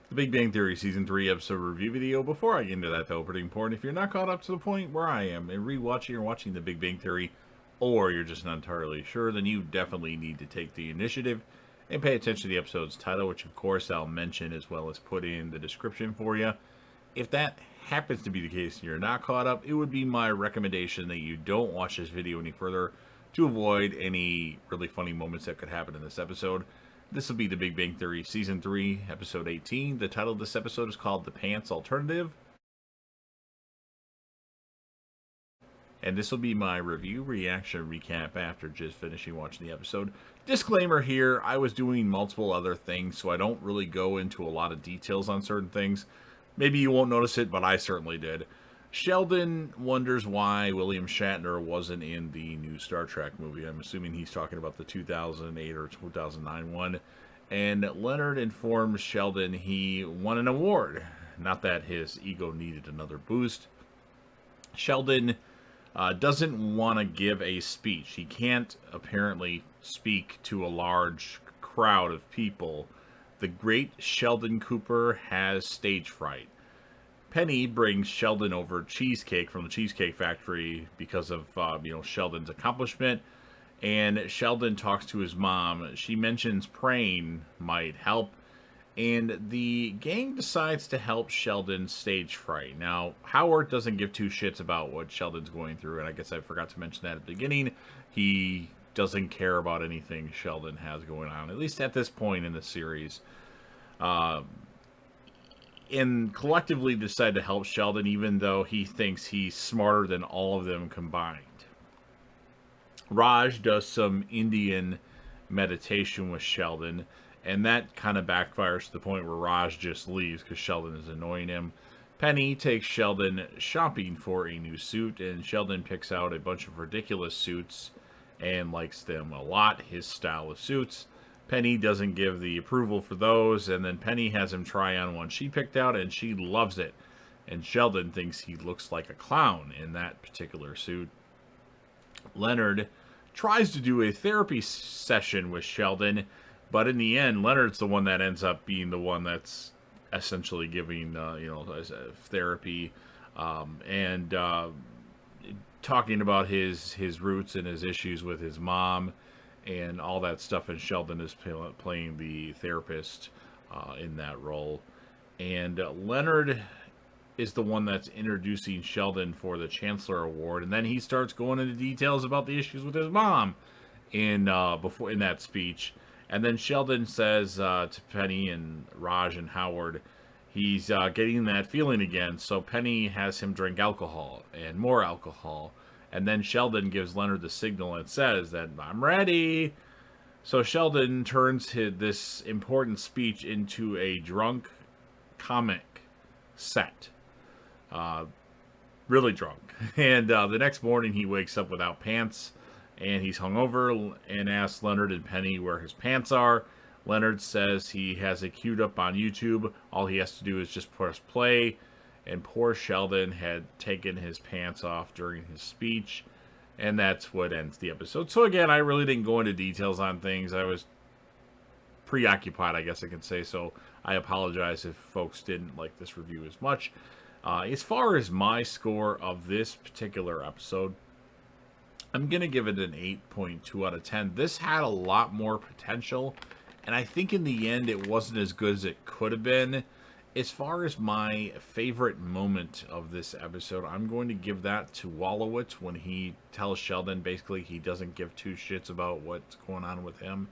The Big Bang Theory Season 3 episode review video. Before I get into that, though, pretty important, if you're not caught up to the point where I am and rewatching or watching The Big Bang Theory, or you're just not entirely sure, then you definitely need to take the initiative and pay attention to the episode's title, which of course I'll mention as well as put in the description for you. If that happens to be the case and you're not caught up, it would be my recommendation that you don't watch this video any further to avoid any really funny moments that could happen in this episode. This will be The Big Bang Theory Season 3, Episode 18. The title of this episode is called The Pants Alternative. And this will be my review, reaction, recap after just finishing watching the episode. Disclaimer here, I was doing multiple other things, so I don't really go into a lot of details on certain things. Maybe you won't notice it, but I certainly did. Sheldon wonders why William Shatner wasn't in the new Star Trek movie. I'm assuming he's talking about the 2008 or 2009 one. And Leonard informs Sheldon he won an award. Not that his ego needed another boost. Sheldon doesn't want to give a speech. He can't apparently speak to a large crowd of people. The great Sheldon Cooper has stage fright. Penny brings Sheldon over cheesecake from the Cheesecake Factory because of, Sheldon's accomplishment. And Sheldon talks to his mom. She mentions praying might help. And the gang decides to help Sheldon stage fright. Now, Howard doesn't give two shits about what Sheldon's going through. And I guess I forgot to mention that at the beginning. He doesn't care about anything Sheldon has going on, at least at this point in the series. And collectively decide to help Sheldon, even though he thinks he's smarter than all of them combined. Raj does some Indian meditation with Sheldon, and that kind of backfires to the point where Raj just leaves because Sheldon is annoying him. Penny takes Sheldon shopping for a new suit, and Sheldon picks out a bunch of ridiculous suits and likes them a lot, his style of suits. Penny doesn't give the approval for those, and then Penny has him try on one she picked out, and she loves it. And Sheldon thinks he looks like a clown in that particular suit. Leonard tries to do a therapy session with Sheldon, but in the end, Leonard's the one that ends up being the one that's essentially giving, therapy, and talking about his roots and his issues with his mom and all that stuff, and Sheldon is playing the therapist in that role. And Leonard is the one that's introducing Sheldon for the Chancellor Award, and then he starts going into details about the issues with his mom in that speech. And then Sheldon says to Penny and Raj and Howard, he's getting that feeling again, so Penny has him drink alcohol and more alcohol. And then Sheldon gives Leonard the signal and says that, I'm ready. So Sheldon turns this important speech into a drunk comic set. Really drunk. And the next morning he wakes up without pants. And he's hungover and asks Leonard and Penny where his pants are. Leonard says he has it queued up on YouTube. All he has to do is just press play. And poor Sheldon had taken his pants off during his speech, and that's what ends the episode. So again, I really didn't go into details on things. I was preoccupied, I guess I could say, so I apologize if folks didn't like this review as much. As far as my score of this particular episode, I'm going to give it an 8.2 out of 10. This had a lot more potential, and I think in the end it wasn't as good as it could have been. As far as my favorite moment of this episode, I'm going to give that to Wolowitz when he tells Sheldon basically he doesn't give two shits about what's going on with him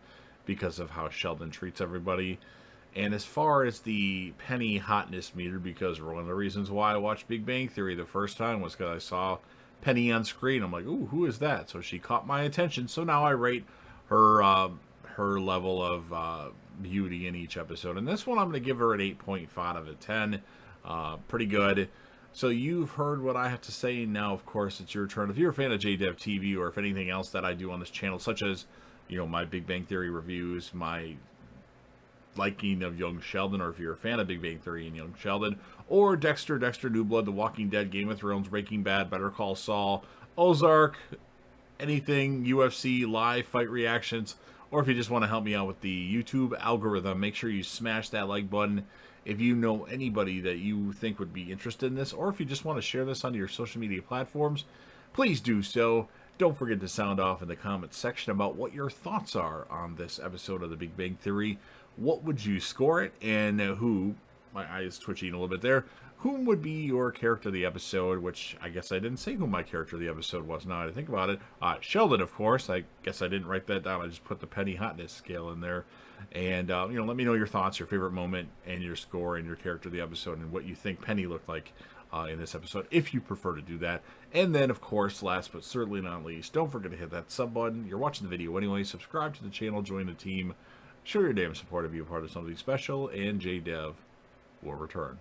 because of how Sheldon treats everybody. And as far as the Penny hotness meter, because one of the reasons why I watched Big Bang Theory the first time was because I saw Penny on screen. I'm like, ooh, who is that? So she caught my attention. So now I rate her level of beauty in each episode. And this one, I'm going to give her an 8.5 out of 10. Pretty good. So you've heard what I have to say. Now, of course, it's your turn. If you're a fan of JDev TV or if anything else that I do on this channel, such as, my Big Bang Theory reviews, my liking of Young Sheldon, or if you're a fan of Big Bang Theory and Young Sheldon, or Dexter, New Blood, The Walking Dead, Game of Thrones, Breaking Bad, Better Call Saul, Ozark, anything, UFC, live fight reactions, or if you just want to help me out with the YouTube algorithm, make sure you smash that like button. If you know anybody that you think would be interested in this, or if you just want to share this on your social media platforms, please do so. Don't forget to sound off in the comments section about what your thoughts are on this episode of The Big Bang Theory. What would you score it, and who, my eyes twitching a little bit there, whom would be your character of the episode, which I guess I didn't say who my character of the episode was now that I think about it. Sheldon, of course. I guess I didn't write that down. I just put the Penny Hotness scale in there. And, let me know your thoughts, your favorite moment, and your score, and your character of the episode, and what you think Penny looked like in this episode, if you prefer to do that. And then, of course, last but certainly not least, don't forget to hit that sub button. You're watching the video anyway. Subscribe to the channel, join the team. Show your damn support to be a part of something special, and JDev will return.